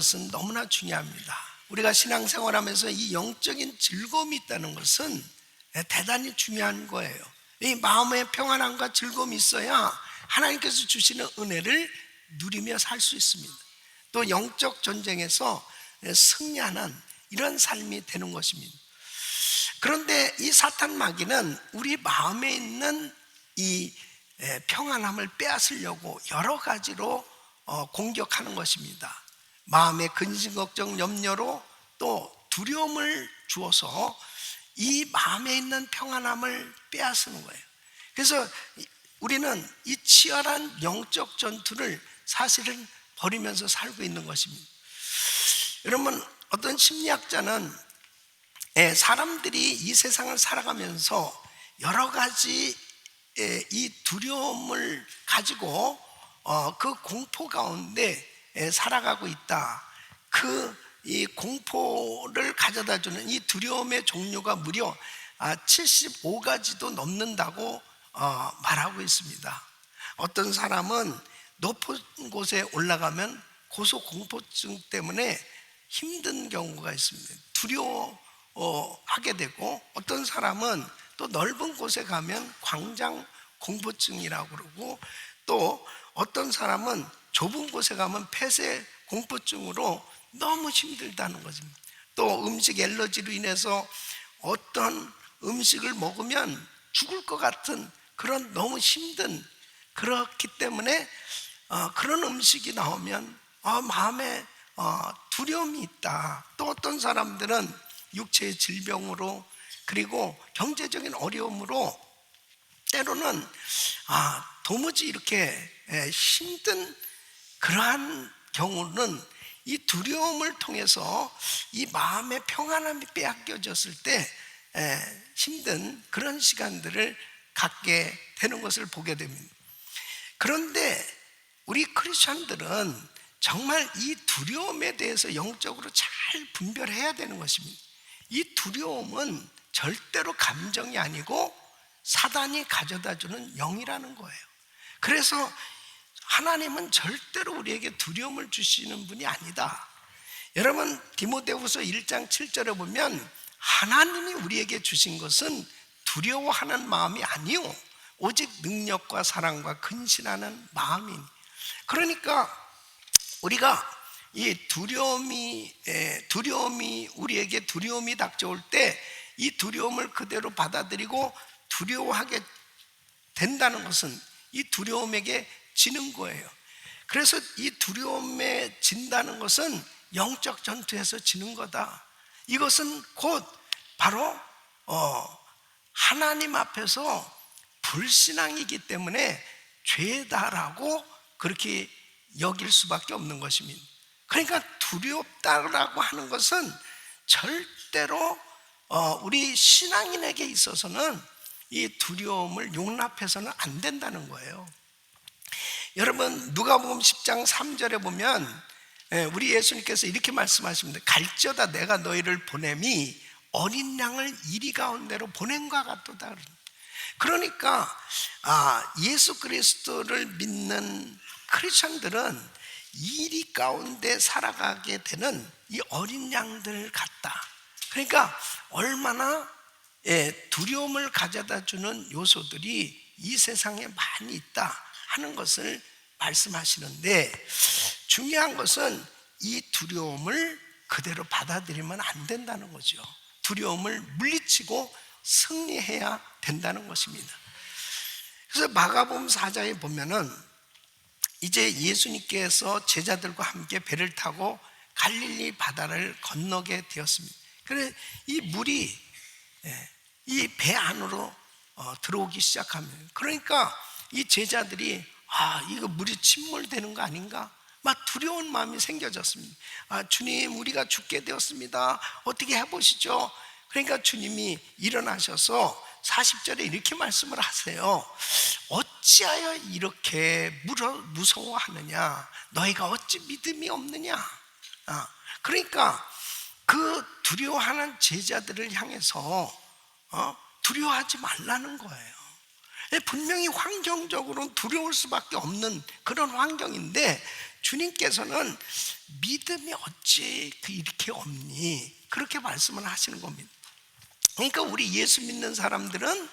것은 너무나 중요합니다. 우리가 신앙생활하면서 이 영적인 즐거움이 있다는 것은 대단히 중요한 거예요. 이 마음의 평안함과 즐거움이 있어야 하나님께서 주시는 은혜를 누리며 살 수 있습니다. 또 영적 전쟁에서 승리하는 이런 삶이 되는 것입니다. 그런데 이 사탄 마귀는 우리 마음에 있는 이 평안함을 빼앗으려고 여러 가지로 공격하는 것입니다. 마음의 근심, 걱정, 염려로 또 두려움을 주어서 이 마음에 있는 평안함을 빼앗는 거예요. 그래서 우리는 이 치열한 영적 전투를 사실은 벌이면서 살고 있는 것입니다. 여러분, 어떤 심리학자는 사람들이 이 세상을 살아가면서 여러 가지 이 두려움을 가지고 그 공포 가운데 살아가고 있다. 이 공포를 가져다주는 이 두려움의 종류가 무려 75가지도 넘는다고 말하고 있습니다. 어떤 사람은 높은 곳에 올라가면 고소공포증 때문에 힘든 경우가 있습니다. 두려워하게 되고, 어떤 사람은 또 넓은 곳에 가면 광장 공포증이라고 그러고, 또 어떤 사람은 좁은 곳에 가면 폐쇄 공포증으로 너무 힘들다는 것입니다. 또 음식 엘러지로 인해서 어떤 음식을 먹으면 죽을 것 같은 그런 너무 힘든, 그렇기 때문에 그런 음식이 나오면 마음에 두려움이 있다. 또 어떤 사람들은 육체의 질병으로, 그리고 경제적인 어려움으로 때로는 도무지 이렇게 힘든 그러한 경우는 이 두려움을 통해서 이 마음의 평안함이 빼앗겨졌을 때 힘든 그런 시간들을 갖게 되는 것을 보게 됩니다. 그런데 우리 크리스천들은 정말 이 두려움에 대해서 영적으로 잘 분별해야 되는 것입니다. 이 두려움은 절대로 감정이 아니고 사단이 가져다주는 영이라는 거예요. 그래서 하나님은 절대로 우리에게 두려움을 주시는 분이 아니다. 여러분, 디모데후서 1장 7절에 보면 하나님이 우리에게 주신 것은 두려워하는 마음이 아니요 오직 능력과 사랑과 근신하는 마음이니. 그러니까 우리가 이 두려움이 우리에게 두려움이 닥쳐올 때 이 두려움을 그대로 받아들이고 두려워하게 된다는 것은 이 두려움에게 지는 거예요. 그래서 이 두려움에 진다는 것은 영적 전투에서 지는 거다. 이것은 곧 바로 하나님 앞에서 불신앙이기 때문에 죄다라고 그렇게 여길 수밖에 없는 것입니다. 그러니까 두렵다라고 하는 것은 절대로 우리 신앙인에게 있어서는 이 두려움을 용납해서는 안 된다는 거예요. 여러분, 누가복음 10장 3절에 보면 우리 예수님께서 이렇게 말씀하십니다. 갈지어다 내가 너희를 보냄이 어린 양을 이리 가운데로 보냄과 같도다. 그러니까 예수 그리스도를 믿는 크리스천들은 이리 가운데 살아가게 되는 이 어린 양들 같다. 그러니까 얼마나 두려움을 가져다 주는 요소들이 이 세상에 많이 있다 하는 것을 말씀하시는데, 중요한 것은 이 두려움을 그대로 받아들이면 안 된다는 거죠. 두려움을 물리치고 승리해야 된다는 것입니다. 그래서 마가복음 4장에 보면은 이제 예수님께서 제자들과 함께 배를 타고 갈릴리 바다를 건너게 되었습니다. 그래서 이 물이 이 배 안으로 들어오기 시작합니다. 그러니까 이 제자들이 이거 물이 침몰되는 거 아닌가? 막 두려운 마음이 생겨졌습니다. 주님, 우리가 죽게 되었습니다. 어떻게 해보시죠? 그러니까 주님이 일어나셔서 40절에 이렇게 말씀을 하세요. 어찌하여 이렇게 무서워하느냐? 너희가 어찌 믿음이 없느냐? 그러니까 그 두려워하는 제자들을 향해서 두려워하지 말라는 거예요. 분명히 환경적으로는 두려울 수밖에 없는 그런 환경인데, 주님께서는 믿음이 어찌 이렇게 없니? 그렇게 말씀을 하시는 겁니다. 그러니까 우리 예수 믿는 사람들은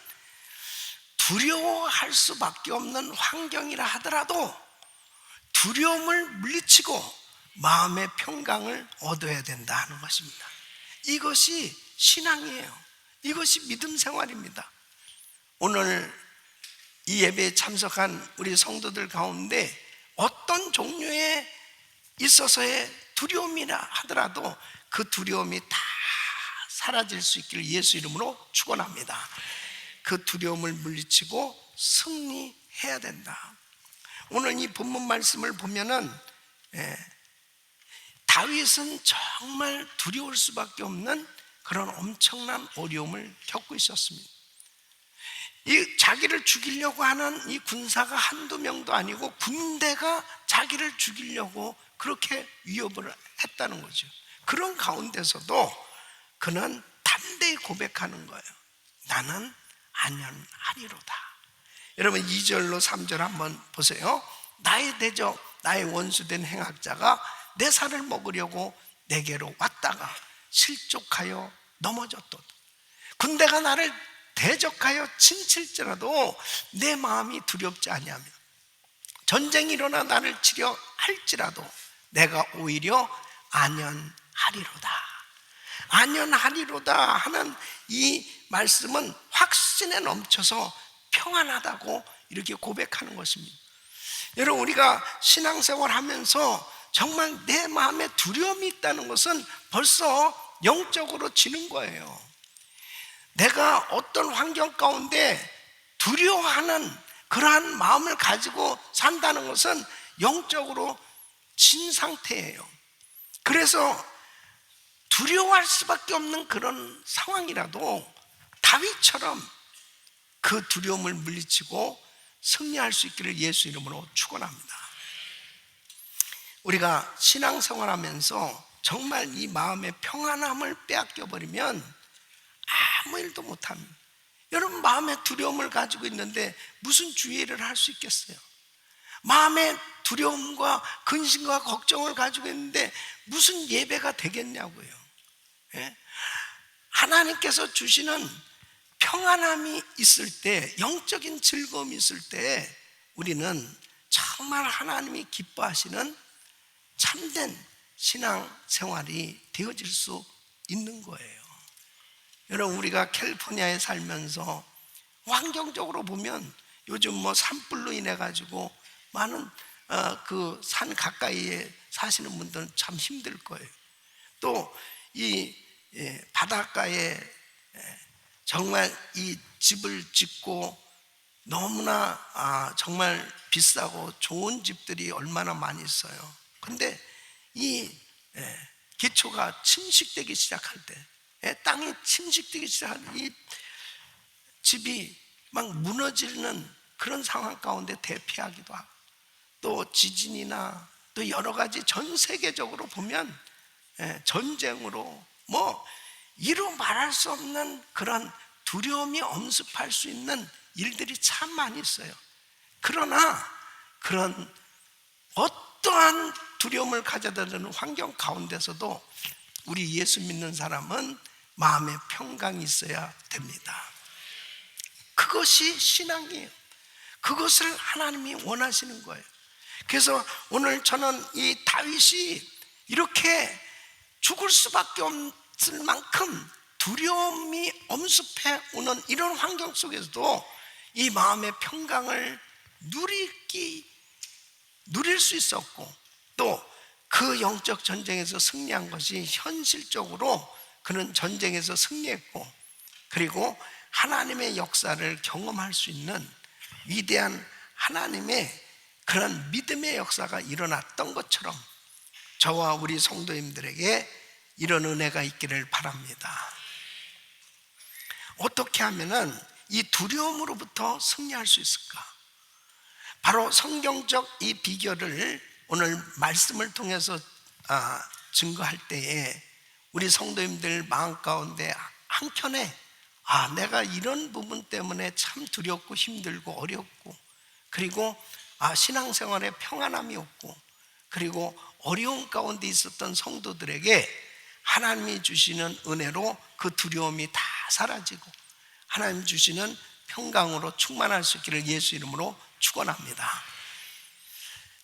두려워할 수밖에 없는 환경이라 하더라도 두려움을 물리치고 마음의 평강을 얻어야 된다 하는 것입니다. 이것이 신앙이에요. 이것이 믿음 생활입니다. 오늘 이 예배에 참석한 우리 성도들 가운데 어떤 종류에 있어서의 두려움이라 하더라도 그 두려움이 다 사라질 수 있기를 예수 이름으로 축원합니다. 그 두려움을 물리치고 승리해야 된다. 오늘 이 본문 말씀을 보면은 다윗은 정말 두려울 수밖에 없는 그런 엄청난 어려움을 겪고 있었습니다. 이 자기를 죽이려고 하는 이 군사가 한두 명도 아니고 군대가 자기를 죽이려고 그렇게 위협을 했다는 거죠. 그런 가운데서도 그는 담대히 고백하는 거예요. 나는 안연하리로다. 여러분 2절로 3절 한번 보세요. 나의 대적, 나의 원수된 행악자가 내 살을 먹으려고 내게로 왔다가 실족하여 넘어졌도다. 군대가 나를 대적하여 침칠지라도 내 마음이 두렵지 아니하며 전쟁이 일어나 나를 치려 할지라도 내가 오히려 안연하리로다. 안연하리로다 하는 이 말씀은 확신에 넘쳐서 평안하다고 이렇게 고백하는 것입니다. 여러분 우리가 신앙생활 하면서 정말 내 마음에 두려움이 있다는 것은 벌써 영적으로 지는 거예요. 내가 어떤 환경 가운데 두려워하는 그러한 마음을 가지고 산다는 것은 영적으로 진 상태예요. 그래서 두려워할 수밖에 없는 그런 상황이라도 다윗처럼 그 두려움을 물리치고 승리할 수 있기를 예수 이름으로 축원합니다. 우리가 신앙생활하면서 정말 이 마음의 평안함을 빼앗겨 버리면 아무 일도 못합니다. 여러분 마음의 두려움을 가지고 있는데 무슨 주의를 할 수 있겠어요? 마음의 두려움과 근심과 걱정을 가지고 있는데 무슨 예배가 되겠냐고요. 예? 하나님께서 주시는 평안함이 있을 때, 영적인 즐거움이 있을 때 우리는 정말 하나님이 기뻐하시는 참된 신앙생활이 되어질 수 있는 거예요. 여러분 우리가 캘리포니아에 살면서 환경적으로 보면 요즘 뭐 산불로 인해 가지고 많은 그 산 가까이에 사시는 분들은 참 힘들 거예요. 또 이 바닷가에 정말 이 집을 짓고 너무나 정말 비싸고 좋은 집들이 얼마나 많이 있어요. 근데 이 기초가 침식되기 시작할 때, 땅이 침식되기 시작할 때 이 집이 막 무너지는 그런 상황 가운데 대피하기도 하고, 또 지진이나 또 여러 가지 전 세계적으로 보면 전쟁으로 뭐 이루 말할 수 없는 그런 두려움이 엄습할 수 있는 일들이 참 많이 있어요. 그러나 그런 어떠한 두려움을 가져다 주는 환경 가운데서도 우리 예수 믿는 사람은 마음의 평강이 있어야 됩니다. 그것이 신앙이에요. 그것을 하나님이 원하시는 거예요. 그래서 오늘 저는 이 다윗이 이렇게 죽을 수밖에 없을 만큼 두려움이 엄습해 오는 이런 환경 속에서도 이 마음의 평강을 누릴 수 있었고, 또 그 영적 전쟁에서 승리한 것이 현실적으로 그는 전쟁에서 승리했고, 그리고 하나님의 역사를 경험할 수 있는 위대한 하나님의 그런 믿음의 역사가 일어났던 것처럼 저와 우리 성도님들에게 이런 은혜가 있기를 바랍니다. 어떻게 하면은 이 두려움으로부터 승리할 수 있을까? 바로 성경적 이 비결을 오늘 말씀을 통해서 증거할 때에 우리 성도님들 마음 가운데 한켠에 내가 이런 부분 때문에 참 두렵고 힘들고 어렵고, 그리고 신앙생활에 평안함이 없고, 그리고 어려운 가운데 있었던 성도들에게 하나님이 주시는 은혜로 그 두려움이 다 사라지고 하나님 주시는 평강으로 충만할 수 있기를 예수 이름으로 축원합니다.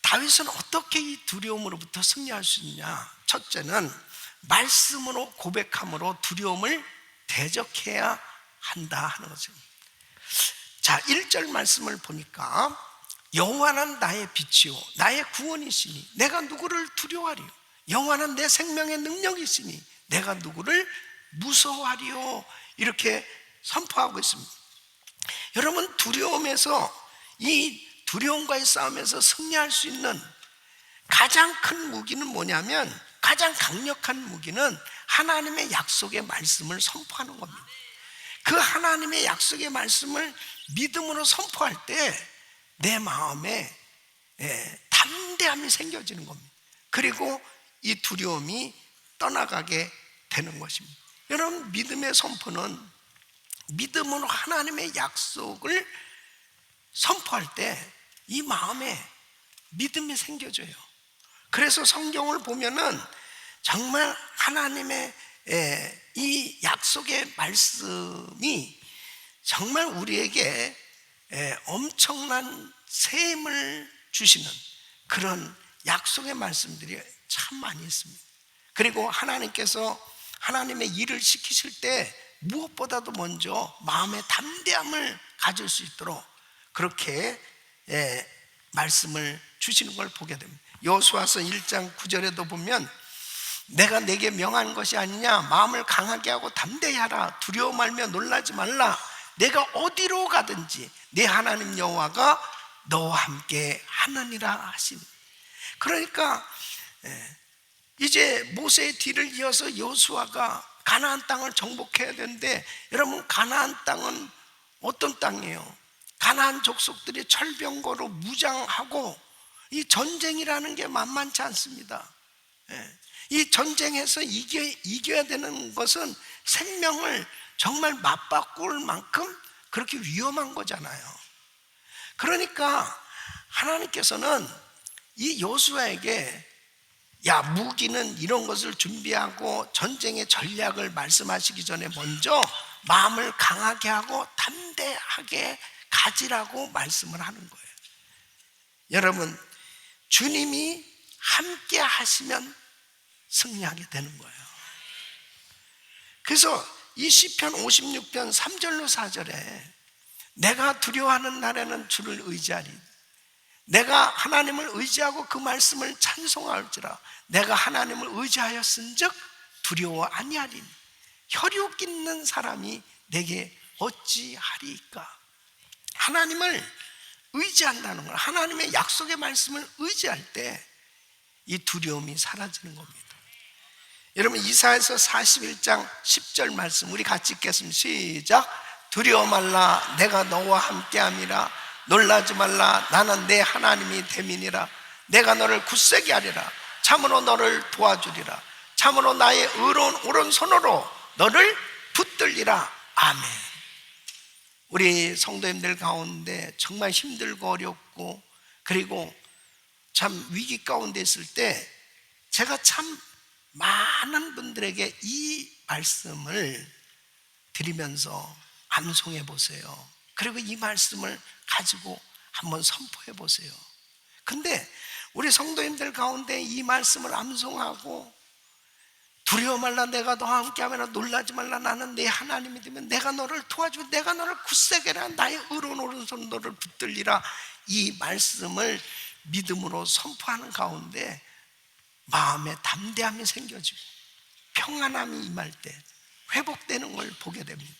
다윗은 어떻게 이 두려움으로부터 승리할 수 있냐? 첫째는 말씀으로 고백함으로 두려움을 대적해야 한다 하는 거죠. 자, 1절 말씀을 보니까 여호와는 나의 빛이요 나의 구원이시니 내가 누구를 두려워하리요? 여호와는 내 생명의 능력이시니 내가 누구를 무서워하리요? 이렇게 선포하고 있습니다. 여러분, 두려움에서, 이 두려움과의 싸움에서 승리할 수 있는 가장 큰 무기는 뭐냐면, 가장 강력한 무기는 하나님의 약속의 말씀을 선포하는 겁니다. 그 하나님의 약속의 말씀을 믿음으로 선포할 때 내 마음에 담대함이 생겨지는 겁니다. 그리고 이 두려움이 떠나가게 되는 것입니다. 여러분, 믿음의 선포는 믿음으로 하나님의 약속을 선포할 때 이 마음에 믿음이 생겨져요. 그래서 성경을 보면은 정말 하나님의 이 약속의 말씀이 정말 우리에게 엄청난 셈을 주시는 그런 약속의 말씀들이 참 많이 있습니다. 그리고 하나님께서 하나님의 일을 시키실 때 무엇보다도 먼저 마음의 담대함을 가질 수 있도록 그렇게 말씀을 주시는 걸 보게 됩니다. 여호수아서 1장 9절에도 보면 내가 내게 명한 것이 아니냐, 마음을 강하게 하고 담대히 하라, 두려워 말며 놀라지 말라, 내가 어디로 가든지 내 하나님 여호와가 너와 함께 하느니라 하시니. 그러니까 이제 모세의 뒤를 이어서 여호수아가 가나안 땅을 정복해야 되는데, 여러분, 가나안 땅은 어떤 땅이에요? 가나안 족속들이 철병거로 무장하고, 이 전쟁이라는 게 만만치 않습니다. 이 전쟁에서 이겨야 되는 것은 생명을 정말 맞바꿀 만큼 그렇게 위험한 거잖아요. 그러니까 하나님께서는 이 여호수아에게 무기는 이런 것을 준비하고 전쟁의 전략을 말씀하시기 전에 먼저 마음을 강하게 하고 담대하게 가지라고 말씀을 하는 거예요. 여러분, 주님이 함께 하시면 승리하게 되는 거예요. 그래서 이 시편 56편 3절로 4절에 내가 두려워하는 날에는 주를 의지하리, 내가 하나님을 의지하고 그 말씀을 찬송할지라, 내가 하나님을 의지하였은즉 두려워 아니하리니 혈육 있는 사람이 내게 어찌하리까. 하나님을 의지한다는 걸, 하나님의 약속의 말씀을 의지할 때 이 두려움이 사라지는 겁니다. 여러분, 이사야서 41장 10절 말씀 우리 같이 읽겠습니다. 시작. 두려워 말라, 내가 너와 함께함이라, 놀라지 말라, 나는 내 하나님이 됨이니라, 내가 너를 굳세게 하리라, 참으로 너를 도와주리라, 참으로 나의 의로운 오른손으로 너를 붙들리라. 아멘. 우리 성도님들 가운데 정말 힘들고 어렵고 그리고 참 위기 가운데 있을 때 제가 참 많은 분들에게 이 말씀을 드리면서 암송해 보세요. 그리고 이 말씀을 가지고 한번 선포해 보세요. 근데 우리 성도님들 가운데 이 말씀을 암송하고 두려워 말라, 내가 너와 함께하면 놀라지 말라, 나는 내 하나님이 되면 내가 너를 도와주고 내가 너를 굳세게 하라, 나의 의로운 오른손 너를 붙들리라, 이 말씀을 믿음으로 선포하는 가운데 마음에 담대함이 생겨지고 평안함이 임할 때 회복되는 걸 보게 됩니다.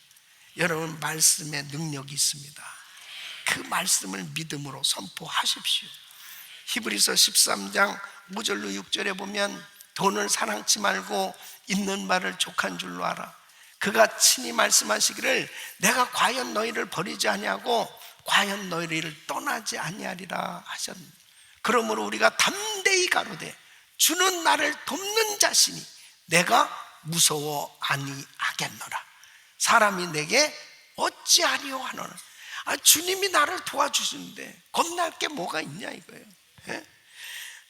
여러분, 말씀에 능력이 있습니다. 그 말씀을 믿음으로 선포하십시오. 히브리서 13장 5절로 6절에 보면 돈을 사랑치 말고 있는 바를 족한 줄로 알아. 그가 친히 말씀하시기를 내가 과연 너희를 버리지 아니하고 과연 너희를 떠나지 아니하리라 하셨습니다. 그러므로 우리가 담대히 가로되 주는 나를 돕는 자시니 내가 무서워 아니하겠노라. 사람이 내게 어찌하리요 하노라. 주님이 나를 도와주시는데 겁날 게 뭐가 있냐 이거예요. 예?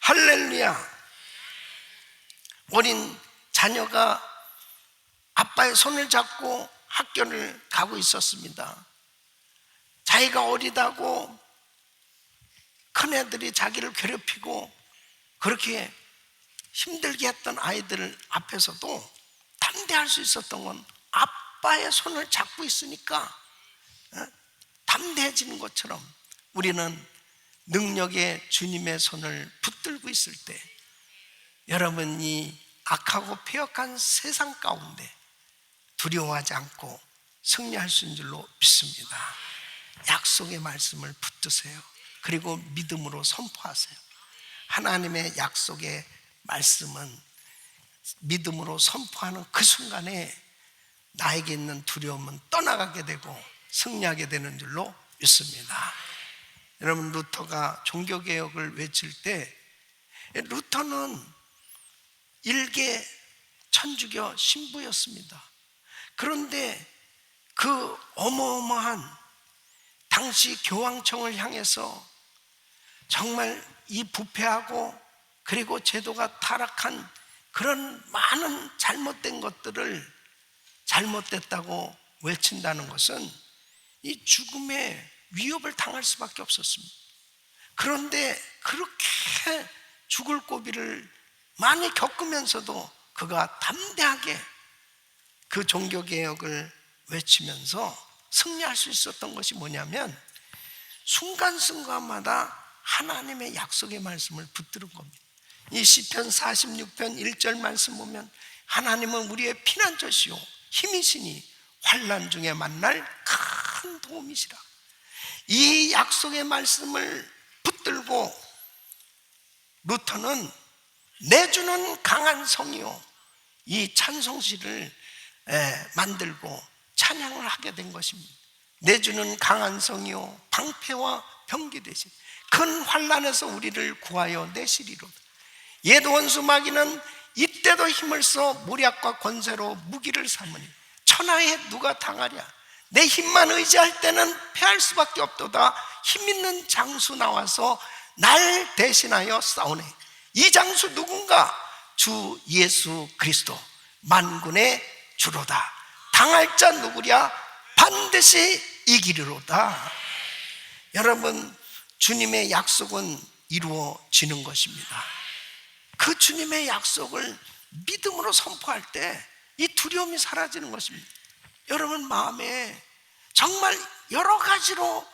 할렐루야. 어린 자녀가 아빠의 손을 잡고 학교를 가고 있었습니다. 자기가 어리다고 큰애들이 자기를 괴롭히고 그렇게 힘들게 했던 아이들 앞에서도 담대할 수 있었던 건 아빠의 손을 잡고 있으니까 담대해지는 것처럼 우리는 능력의 주님의 손을 붙들고 있을 때 여러분이 악하고 폐역한 세상 가운데 두려워하지 않고 승리할 수 있는 줄로 믿습니다. 약속의 말씀을 붙드세요. 그리고 믿음으로 선포하세요. 하나님의 약속의 말씀은 믿음으로 선포하는 그 순간에 나에게 있는 두려움은 떠나가게 되고 승리하게 되는 줄로 믿습니다. 여러분, 루터가 종교개혁을 외칠 때 루터는 일개 천주교 신부였습니다. 그런데 그 어마어마한 당시 교황청을 향해서 정말 이 부패하고 그리고 제도가 타락한 그런 많은 잘못된 것들을 잘못됐다고 외친다는 것은 이 죽음의 위협을 당할 수밖에 없었습니다. 그런데 그렇게 죽을 고비를 많이 겪으면서도 그가 담대하게 그 종교개혁을 외치면서 승리할 수 있었던 것이 뭐냐면 순간순간마다 하나님의 약속의 말씀을 붙드는 겁니다. 이 시편 46편 1절 말씀 보면 하나님은 우리의 피난처시요 힘이시니 환난 중에 만날 큰 도움이시라. 이 약속의 말씀을 붙들고 루터는 내주는 강한 성이요 이 찬송시를 만들고 찬양을 하게 된 것입니다. 내주는 강한 성이요 방패와 병기 되신 큰 환난에서 우리를 구하여 내시리로다. 옛 원수 마귀는 이때도 힘을 써 모략과 권세로 무기를 삼으니 천하에 누가 당하랴. 내 힘만 의지할 때는 패할 수밖에 없도다. 힘 있는 장수 나와서 날 대신하여 싸우네. 이 장수 누군가? 주 예수 그리스도 만군의 주로다. 당할 자 누구랴? 반드시 이기리로다. 여러분, 주님의 약속은 이루어지는 것입니다. 그 주님의 약속을 믿음으로 선포할 때 이 두려움이 사라지는 것입니다. 여러분 마음에 정말 여러 가지로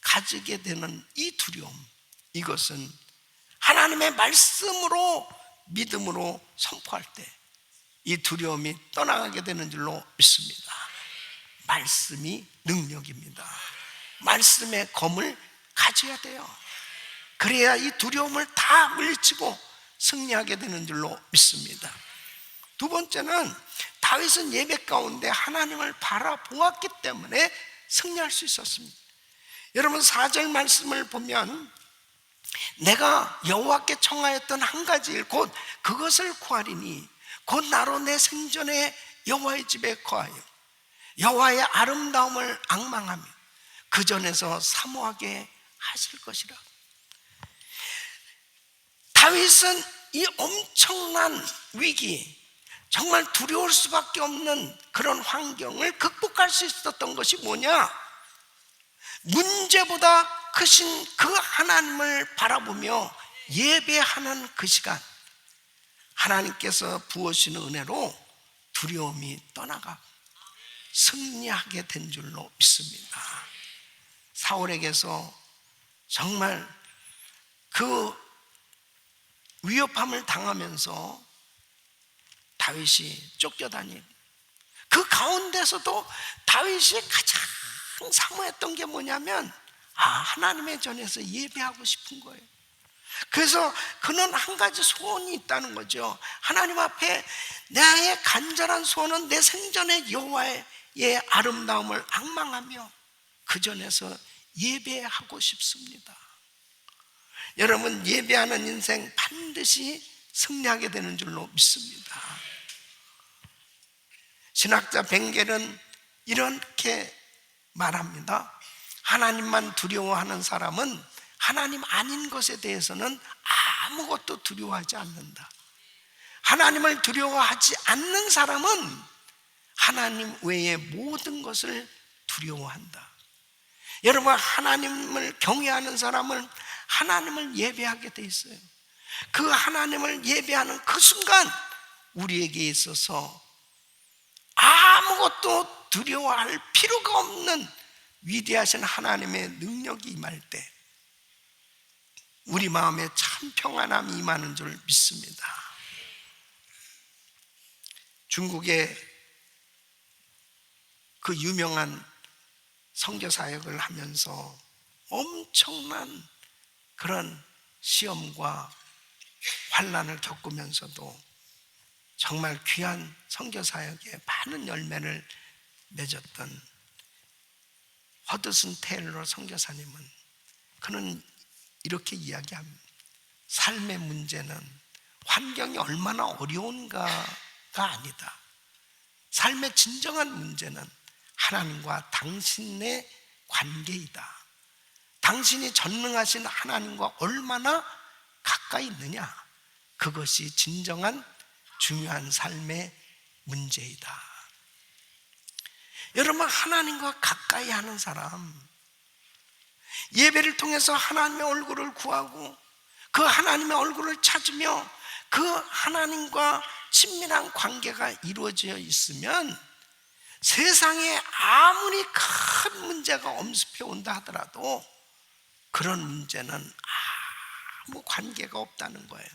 가지게 되는 이 두려움, 이것은 하나님의 말씀으로 믿음으로 선포할 때 이 두려움이 떠나가게 되는 줄로 믿습니다. 말씀이 능력입니다. 말씀의 검을 가져야 돼요. 그래야 이 두려움을 다 물리치고 승리하게 되는 줄로 믿습니다. 두 번째는 다윗은 예배 가운데 하나님을 바라보았기 때문에 승리할 수 있었습니다. 여러분 4절 말씀을 보면 내가 여호와께 청하였던 한 가지 일 곧 그것을 구하리니 곧 나로 내 생전에 여호와의 집에 거하여 여호와의 아름다움을 앙망하며 그 전에서 사모하게 하실 것이라. 다윗은 이 엄청난 위기, 정말 두려울 수밖에 없는 그런 환경을 극복할 수 있었던 것이 뭐냐? 문제보다 크신 그 하나님을 바라보며 예배하는 그 시간, 하나님께서 부으시는 은혜로 두려움이 떠나가 승리하게 된 줄로 믿습니다. 사울에게서 정말 그 위협함을 당하면서 다윗이 쫓겨다니고 그 가운데서도 다윗이 가장 사모했던 게 뭐냐면 하나님의 전에서 예배하고 싶은 거예요. 그래서 그는 한 가지 소원이 있다는 거죠. 하나님 앞에 나의 간절한 소원은 내 생전에 여호와의 아름다움을 앙망하며 그 전에서 예배하고 싶습니다. 여러분 예배하는 인생 반드시 승리하게 되는 줄로 믿습니다. 신학자 벵겔은 이렇게 말합니다. 하나님만 두려워하는 사람은 하나님 아닌 것에 대해서는 아무것도 두려워하지 않는다. 하나님을 두려워하지 않는 사람은 하나님 외의 모든 것을 두려워한다. 여러분, 하나님을 경외하는 사람은 하나님을 예배하게 돼 있어요. 그 하나님을 예배하는 그 순간 우리에게 있어서 아무것도 두려워할 필요가 없는 위대하신 하나님의 능력이 임할 때 우리 마음에 참 평안함이 임하는 줄 믿습니다. 중국의 그 유명한 선교사역을 하면서 엄청난 그런 시험과 환난을 겪으면서도 정말 귀한 선교사역에 많은 열매를 맺었던 허드슨 테일러 선교사님은 그는 이렇게 이야기합니다. 삶의 문제는 환경이 얼마나 어려운가가 아니다. 삶의 진정한 문제는 하나님과 당신의 관계이다. 당신이 전능하신 하나님과 얼마나 가까이 있느냐, 그것이 진정한 중요한 삶의 문제이다. 여러분, 하나님과 가까이 하는 사람, 예배를 통해서 하나님의 얼굴을 구하고 그 하나님의 얼굴을 찾으며 그 하나님과 친밀한 관계가 이루어져 있으면 세상에 아무리 큰 문제가 엄습해 온다 하더라도 그런 문제는 아무 관계가 없다는 거예요.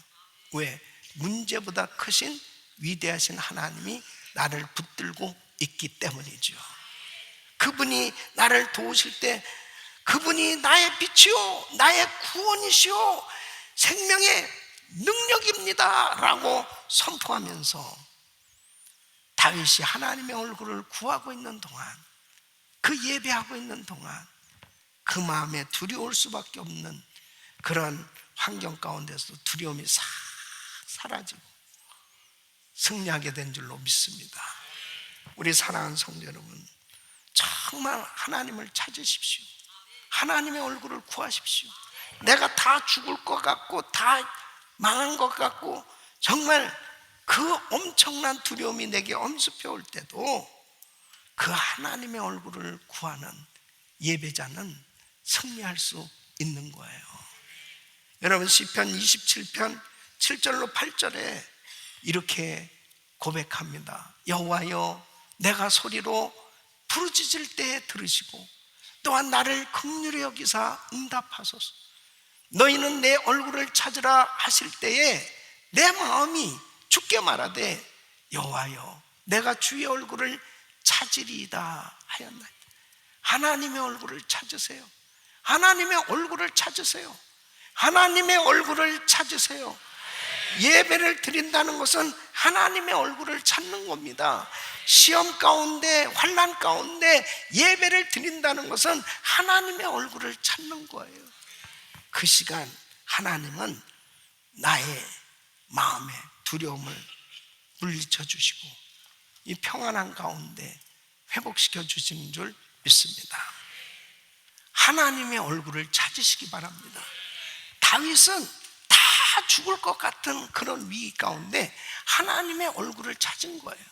왜? 문제보다 크신 위대하신 하나님이 나를 붙들고 있기 때문이죠. 그분이 나를 도우실 때 그분이 나의 빛이요 나의 구원이시요 생명의 능력입니다 라고 선포하면서 다윗이 하나님의 얼굴을 구하고 있는 동안, 그 예배하고 있는 동안 그 마음에 두려울 수밖에 없는 그런 환경 가운데서 두려움이 싹 사라지고 승리하게 된 줄로 믿습니다. 우리 사랑하는 성도 여러분, 정말 하나님을 찾으십시오. 하나님의 얼굴을 구하십시오. 내가 다 죽을 것 같고 다 망한 것 같고 정말 그 엄청난 두려움이 내게 엄습해 올 때도 그 하나님의 얼굴을 구하는 예배자는 승리할 수 있는 거예요. 여러분, 시편 27편 7절로 8절에 이렇게 고백합니다. 여호와여, 내가 소리로 부르짖을 때에 들으시고 또한 나를 긍휼히 여기사 응답하소서. 너희는 내 얼굴을 찾으라 하실 때에 내 마음이 주께 말하되 여호와여, 내가 주의 얼굴을 찾으리이다 하였나이다. 하나님의 얼굴을 찾으세요. 하나님의 얼굴을 찾으세요. 하나님의 얼굴을 찾으세요. 예배를 드린다는 것은 하나님의 얼굴을 찾는 겁니다. 시험 가운데, 환난 가운데 예배를 드린다는 것은 하나님의 얼굴을 찾는 거예요. 그 시간 하나님은 나의 마음의 두려움을 물리쳐 주시고 이 평안한 가운데 회복시켜 주시는 줄 믿습니다. 하나님의 얼굴을 찾으시기 바랍니다. 다윗은 다 죽을 것 같은 그런 위기 가운데 하나님의 얼굴을 찾은 거예요.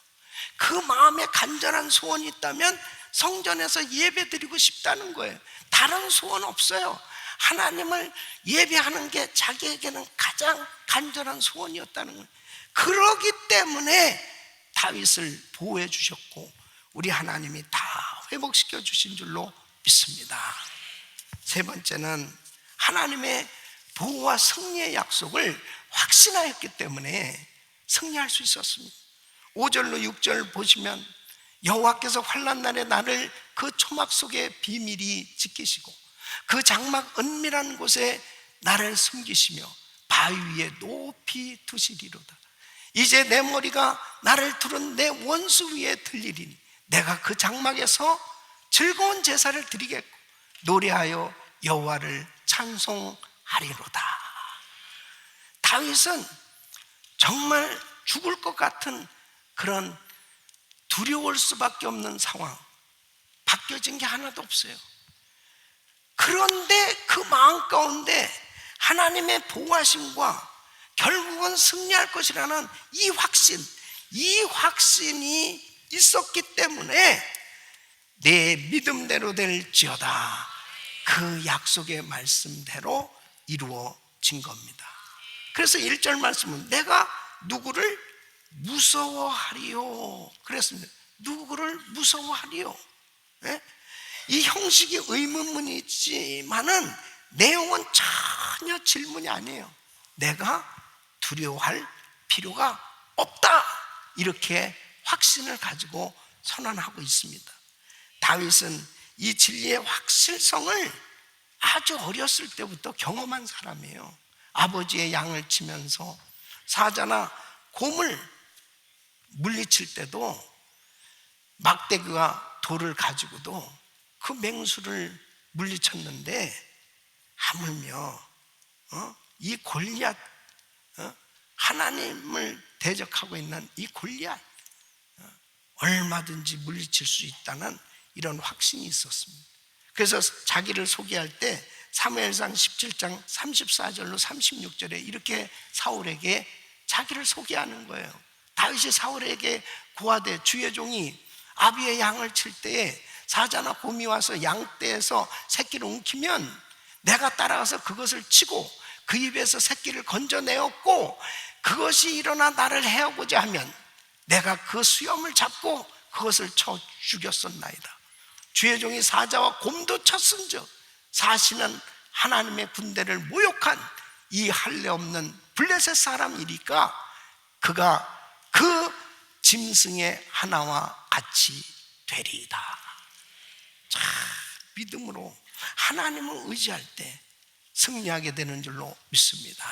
그 마음에 간절한 소원이 있다면 성전에서 예배 드리고 싶다는 거예요. 다른 소원 없어요. 하나님을 예배하는 게 자기에게는 가장 간절한 소원이었다는 거예요. 그러기 때문에 다윗을 보호해 주셨고 우리 하나님이 다 회복시켜 주신 줄로 믿습니다. 세 번째는 하나님의 보호와 승리의 약속을 확신하였기 때문에 승리할 수 있었습니다. 5절로 6절 보시면 여호와께서 환난 날에 나를 그 초막 속에 비밀히 지키시고 그 장막 은밀한 곳에 나를 숨기시며 바위 위에 높이 두시리로다. 이제 내 머리가 나를 두른 내 원수 위에 들리리니 내가 그 장막에서 즐거운 제사를 드리겠고 노래하여 여호와를 찬송하리로다. 다윗은 정말 죽을 것 같은 그런 두려울 수밖에 없는 상황, 바뀌어진 게 하나도 없어요. 그런데 그 마음 가운데 하나님의 보호하심과 결국은 승리할 것이라는 이 확신이 있었기 때문에 내 믿음대로 될지어다, 그 약속의 말씀대로 이루어진 겁니다. 그래서 1절 말씀은 내가 누구를 무서워하리요 그랬습니다. 누구를 무서워하리요? 네? 이 형식이 의문문이지만은 내용은 전혀 질문이 아니에요. 내가 두려워할 필요가 없다, 이렇게 확신을 가지고 선언하고 있습니다. 다윗은 이 진리의 확실성을 아주 어렸을 때부터 경험한 사람이에요. 아버지의 양을 치면서 사자나 곰을 물리칠 때도 막대기와 돌을 가지고도 그 맹수를 물리쳤는데, 하물며 이 골리앗, 하나님을 대적하고 있는 이 골리앗 얼마든지 물리칠 수 있다는 이런 확신이 있었습니다. 그래서 자기를 소개할 때 사무엘상 17장 34절로 36절에 이렇게 사울에게 자기를 소개하는 거예요. 다윗이 사울에게 고하되 주의 종이 아비의 양을 칠 때에 사자나 곰이 와서 양떼에서 새끼를 움키면 내가 따라가서 그것을 치고 그 입에서 새끼를 건져내었고, 그것이 일어나 나를 해하고자 하면 내가 그 수염을 잡고 그것을 쳐 죽였었나이다. 주의 종이 사자와 곰도 쳤은즉 사시는 하나님의 군대를 모욕한 이 할례 없는 블레셋 사람이니까 그가 그 짐승의 하나와 같이 되리이다. 자, 믿음으로 하나님을 의지할 때 승리하게 되는 줄로 믿습니다.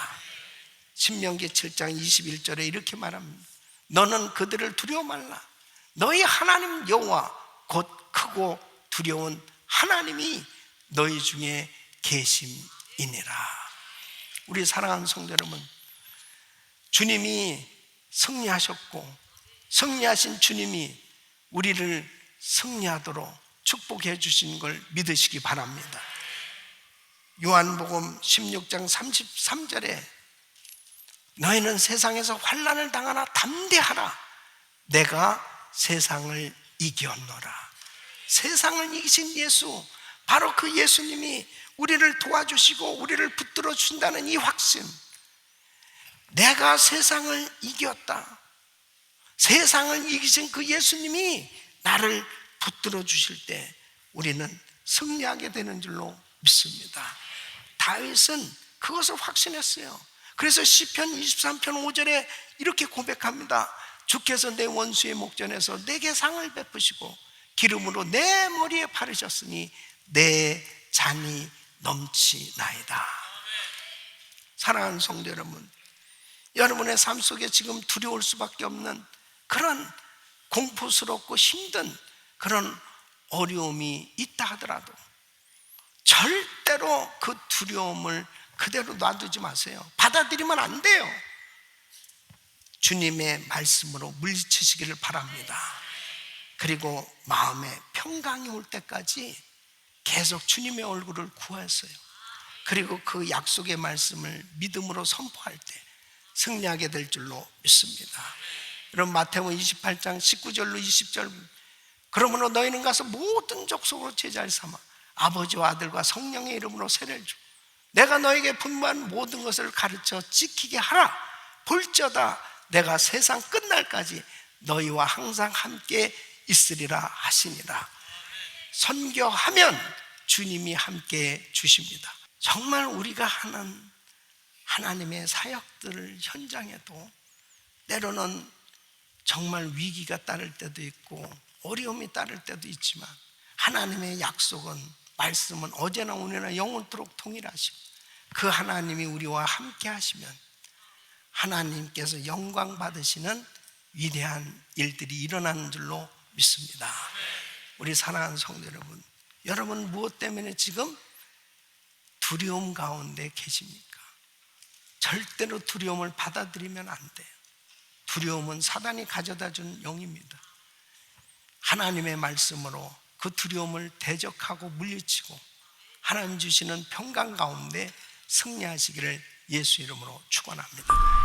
신명기 7장 21절에 이렇게 말합니다. 너는 그들을 두려워 말라. 너희 하나님 여호와 곧 크고 두려운 하나님이 너희 중에 계심이니라. 우리 사랑하는 성도 여러분, 주님이 승리하셨고 승리하신 주님이 우리를 승리하도록 축복해 주신 걸 믿으시기 바랍니다. 요한복음 16장 33절에 너희는 세상에서 환난을 당하나 담대하라. 내가 세상을 이겼노라. 세상을 이기신 예수, 바로 그 예수님이 우리를 도와주시고 우리를 붙들어 주신다는 이 확신, 내가 세상을 이겼다, 세상을 이기신 그 예수님이 나를 붙들어 주실 때 우리는 승리하게 되는 줄로 믿습니다. 다윗은 그것을 확신했어요. 그래서 시편 23편 5절에 이렇게 고백합니다. 주께서 내 원수의 목전에서 내게 상을 베푸시고 기름으로 내 머리에 바르셨으니 내 잔이 넘치나이다. 사랑하는 성도 여러분, 여러분의 삶 속에 지금 두려울 수밖에 없는 그런 공포스럽고 힘든 그런 어려움이 있다 하더라도 절대로 그 두려움을 그대로 놔두지 마세요. 받아들이면 안 돼요. 주님의 말씀으로 물리치시기를 바랍니다. 그리고 마음에 평강이 올 때까지 계속 주님의 얼굴을 구하세요. 그리고 그 약속의 말씀을 믿음으로 선포할 때 승리하게 될 줄로 믿습니다. 여러분, 마태복음 28장 19절로 20절, 그러므로 너희는 가서 모든 족속으로 제자를 삼아 아버지와 아들과 성령의 이름으로 세례를 주고 내가 너에게 분부한 모든 것을 가르쳐 지키게 하라. 볼지어다 내가 세상 끝날까지 너희와 항상 함께 있으리라 하시니라. 선교하면 주님이 함께 주십니다. 정말 우리가 하는 하나님의 사역들 현장에도 때로는 정말 위기가 따를 때도 있고 어려움이 따를 때도 있지만 하나님의 약속은, 말씀은 어제나 오늘나 영원토록 동일하시고 그 하나님이 우리와 함께 하시면 하나님께서 영광 받으시는 위대한 일들이 일어나는 줄로 믿습니다. 우리 사랑하는 성도 여러분, 여러분 무엇 때문에 지금 두려움 가운데 계십니까? 절대로 두려움을 받아들이면 안 돼요. 두려움은 사단이 가져다 준 영입니다. 하나님의 말씀으로 그 두려움을 대적하고 물리치고 하나님 주시는 평강 가운데 승리하시기를 예수 이름으로 축원합니다.